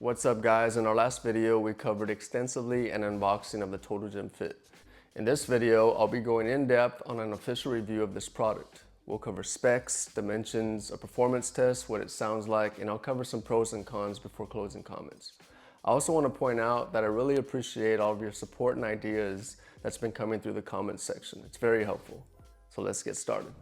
What's up guys? In our last video we covered extensively an unboxing of the Total Gym Fit. In this video I'll be going in depth on an official review of this product. We'll cover specs, dimensions, a performance test, what it sounds like, and I'll cover some pros and cons before closing comments. I also want to point out that I really appreciate all of your support and ideas that's been coming through the comments section. It's very helpful. So let's get started.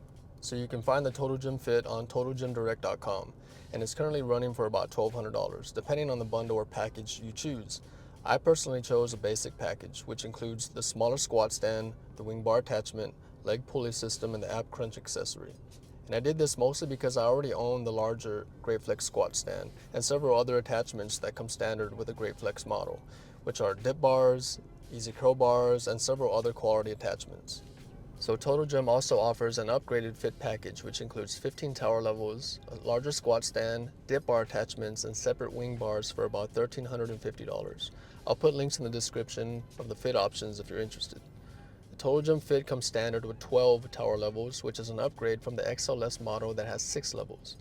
So you can find the Total Gym Fit on TotalGymDirect.com, and it's currently running for about $1,200, depending on the bundle or package you choose. I personally chose a basic package, which includes the smaller squat stand, the wing bar attachment, leg pulley system, and the ab crunch accessory. And I did this mostly because I already own the larger Great Flex squat stand and several other attachments that come standard with the Great Flex model, which are dip bars, easy curl bars, and several other quality attachments. So Total Gym also offers an upgraded fit package, which includes 15 tower levels, a larger squat stand, dip bar attachments, and separate wing bars for about $1,350. I'll put links in the description of the fit options if you're interested. The Total Gym Fit comes standard with 12 tower levels, which is an upgrade from the XLS model that has 6 levels.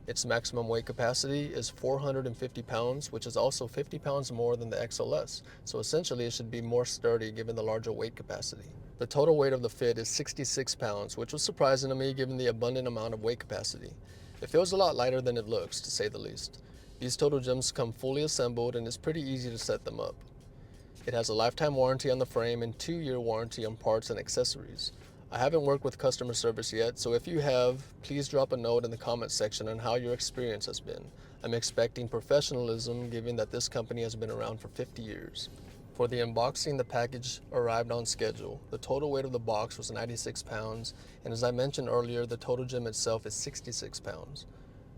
Its maximum weight capacity is 450 pounds, which is also 50 pounds more than the XLS, so essentially it should be more sturdy given the larger weight capacity. The total weight of the Fit is 66 pounds, which was surprising to me given the abundant amount of weight capacity. It feels a lot lighter than it looks, to say the least. These Total Gyms come fully assembled and it's pretty easy to set them up. It has a lifetime warranty on the frame and 2-year warranty on parts and accessories. I haven't worked with customer service yet, so if you have, please drop a note in the comments section on how your experience has been. I'm expecting professionalism given that this company has been around for 50 years. For the unboxing, the package arrived on schedule. The total weight of the box was 96 pounds, and as I mentioned earlier, the Total Gym itself is 66 pounds.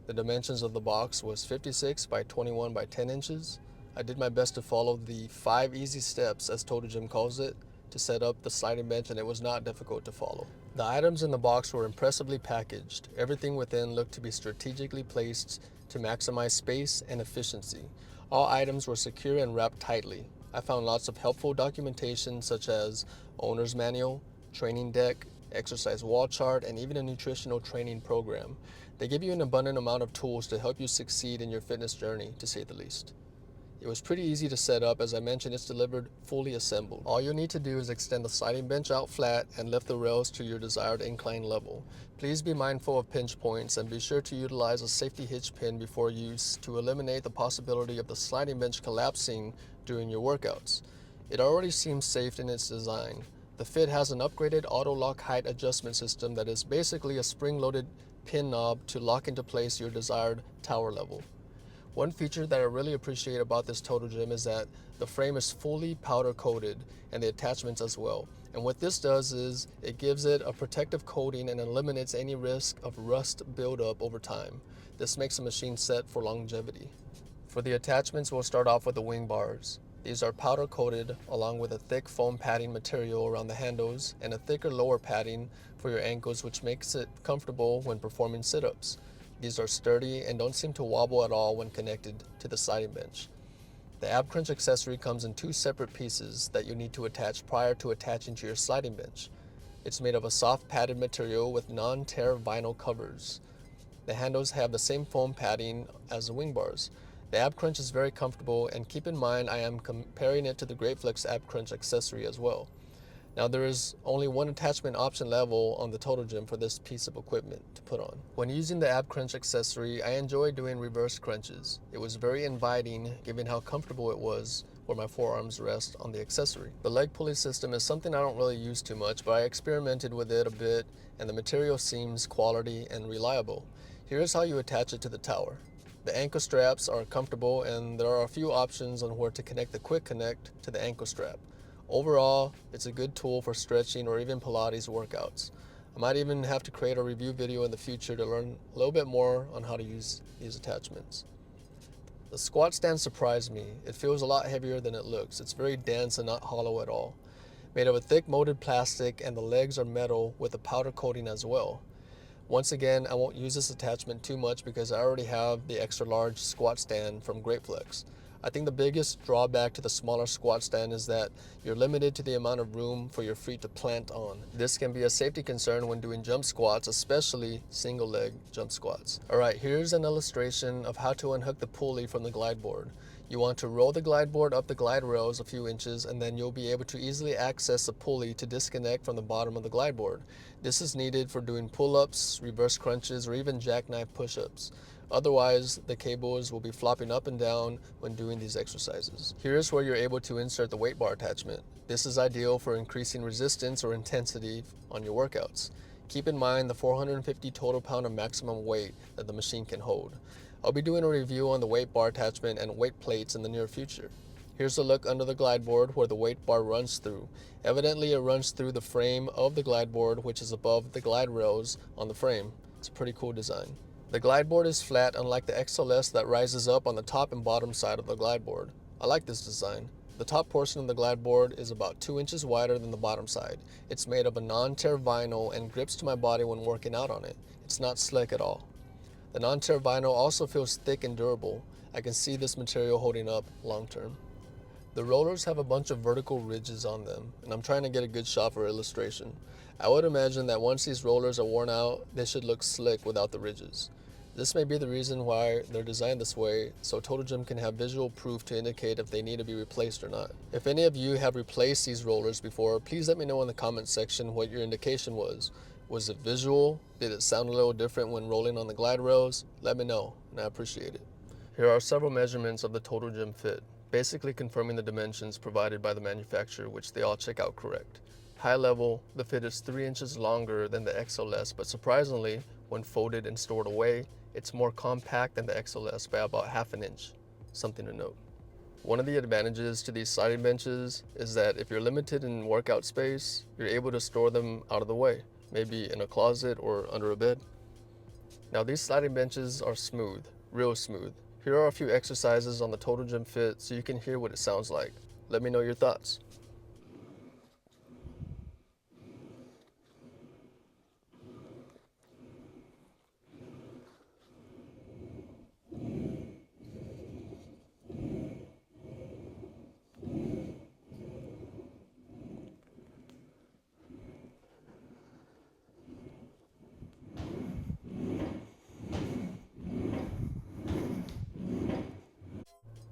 The dimensions of the box was 56 by 21 by 10 inches. I did my best to follow the 5 easy steps, as Total Gym calls it, to set up the sliding bench, and it was not difficult to follow. The items in the box were impressively packaged. Everything within looked to be strategically placed to maximize space and efficiency. All items were secure and wrapped tightly. I found lots of helpful documentation such as owner's manual, training deck, exercise wall chart, and even a nutritional training program. They give you an abundant amount of tools to help you succeed in your fitness journey, to say the least. It was pretty easy to set up. As I mentioned, it's delivered fully assembled. All you'll need to do is extend the sliding bench out flat and lift the rails to your desired incline level. Please be mindful of pinch points and be sure to utilize a safety hitch pin before use to eliminate the possibility of the sliding bench collapsing during your workouts. It already seems safe in its design. The Fit has an upgraded auto lock height adjustment system that is basically a spring-loaded pin knob to lock into place your desired tower level. One feature that I really appreciate about this Total Gym is that the frame is fully powder coated and the attachments as well. And what this does is it gives it a protective coating and eliminates any risk of rust buildup over time. This makes the machine set for longevity. For the attachments, we'll start off with the wing bars. These are powder coated along with a thick foam padding material around the handles and a thicker lower padding for your ankles, which makes it comfortable when performing sit-ups. These are sturdy and don't seem to wobble at all when connected to the sliding bench. The ab crunch accessory comes in 2 separate pieces that you need to attach prior to attaching to your sliding bench. It's made of a soft padded material with non-tear vinyl covers. The handles have the same foam padding as the wing bars. The ab crunch is very comfortable, and keep in mind I am comparing it to the Great Flex ab crunch accessory as well. Now there is only one attachment option level on the Total Gym for this piece of equipment to put on. When using the ab crunch accessory, I enjoy doing reverse crunches. It was very inviting given how comfortable it was where my forearms rest on the accessory. The leg pulley system is something I don't really use too much, but I experimented with it a bit and the material seems quality and reliable. Here's how you attach it to the tower. The ankle straps are comfortable and there are a few options on where to connect the quick connect to the ankle strap. Overall, it's a good tool for stretching or even Pilates workouts. I might even have to create a review video in the future to learn a little bit more on how to use these attachments. The squat stand surprised me. It feels a lot heavier than it looks. It's very dense and not hollow at all. Made of a thick molded plastic, and the legs are metal with a powder coating as well. Once again, I won't use this attachment too much because I already have the extra large squat stand from Great Flex. I think the biggest drawback to the smaller squat stand is that you're limited to the amount of room for your feet to plant on. This can be a safety concern when doing jump squats, especially single leg jump squats. Alright, here's an illustration of how to unhook the pulley from the Glideboard. You want to roll the Glideboard up the glide rails a few inches, and then you'll be able to easily access the pulley to disconnect from the bottom of the Glideboard. This is needed for doing pull-ups, reverse crunches, or even jackknife push-ups. Otherwise, the cables will be flopping up and down when doing these exercises. Here's where you're able to insert the weight bar attachment. This is ideal for increasing resistance or intensity on your workouts. Keep in mind the 450 total pound of maximum weight that the machine can hold. I'll be doing a review on the weight bar attachment and weight plates in the near future. Here's a look under the Glideboard where the weight bar runs through. Evidently, it runs through the frame of the Glideboard, which is above the glide rails on the frame. It's a pretty cool design. The Glideboard is flat, unlike the XLS that rises up on the top and bottom side of the Glideboard. I like this design. The top portion of the Glideboard is about 2 inches wider than the bottom side. It's made of a non-tear vinyl and grips to my body when working out on it. It's not slick at all. The non-tear vinyl also feels thick and durable. I can see this material holding up long term. The rollers have a bunch of vertical ridges on them, and I'm trying to get a good shot for illustration. I would imagine that once these rollers are worn out, they should look slick without the ridges. This may be the reason why they're designed this way, so Total Gym can have visual proof to indicate if they need to be replaced or not. If any of you have replaced these rollers before, please let me know in the comment section what your indication was. Was it visual? Did it sound a little different when rolling on the glide rails? Let me know, and I appreciate it. Here are several measurements of the Total Gym Fit, basically confirming the dimensions provided by the manufacturer, which they all check out correct. High level, the Fit is 3 inches longer than the XLS, but surprisingly, when folded and stored away, it's more compact than the XLS by about ½ inch. Something to note. One of the advantages to these sliding benches is that if you're limited in workout space, you're able to store them out of the way, maybe in a closet or under a bed. Now these sliding benches are smooth, real smooth. Here are a few exercises on the Total Gym Fit so you can hear what it sounds like. Let me know your thoughts.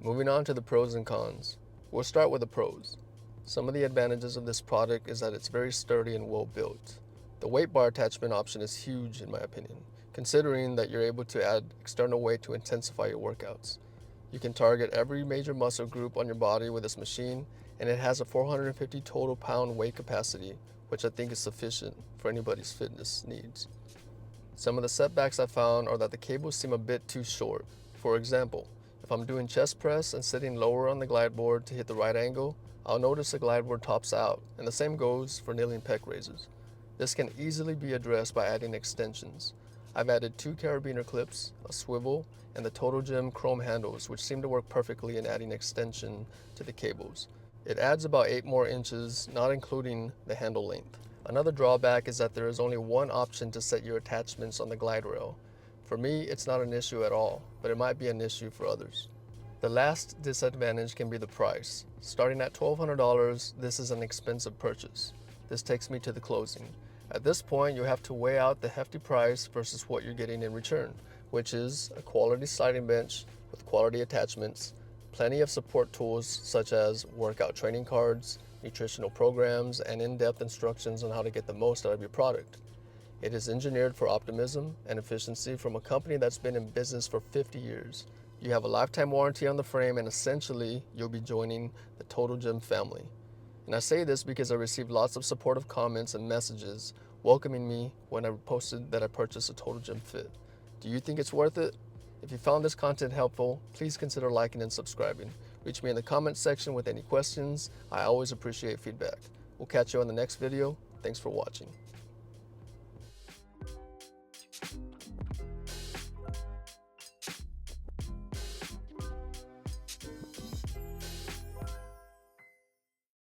Moving on to the pros and cons. We'll start with the pros. Some of the advantages of this product is that it's very sturdy and well built. The weight bar attachment option is huge in my opinion, considering that you're able to add external weight to intensify your workouts. You can target every major muscle group on your body with this machine, and it has a 450 total pound weight capacity, which I think is sufficient for anybody's fitness needs. Some of the setbacks I found are that the cables seem a bit too short. For example, if I'm doing chest press and sitting lower on the Glideboard to hit the right angle, I'll notice the Glideboard tops out, and the same goes for kneeling pec raises. This can easily be addressed by adding extensions. I've added 2 carabiner clips, a swivel, and the Total Gym chrome handles, which seem to work perfectly in adding extension to the cables. It adds about 8 more inches, not including the handle length. Another drawback is that there is only one option to set your attachments on the glide rail. For me, it's not an issue at all, but it might be an issue for others. The last disadvantage can be the price. Starting at $1,200, this is an expensive purchase. This takes me to the closing. At this point, you have to weigh out the hefty price versus what you're getting in return, which is a quality sliding bench with quality attachments, plenty of support tools such as workout training cards, nutritional programs, and in-depth instructions on how to get the most out of your product. It is engineered for optimism and efficiency from a company that's been in business for 50 years. You have a lifetime warranty on the frame, and essentially, you'll be joining the Total Gym family. And I say this because I received lots of supportive comments and messages welcoming me when I posted that I purchased a Total Gym Fit. Do you think it's worth it? If you found this content helpful, please consider liking and subscribing. Reach me in the comments section with any questions. I always appreciate feedback. We'll catch you on the next video. Thanks for watching.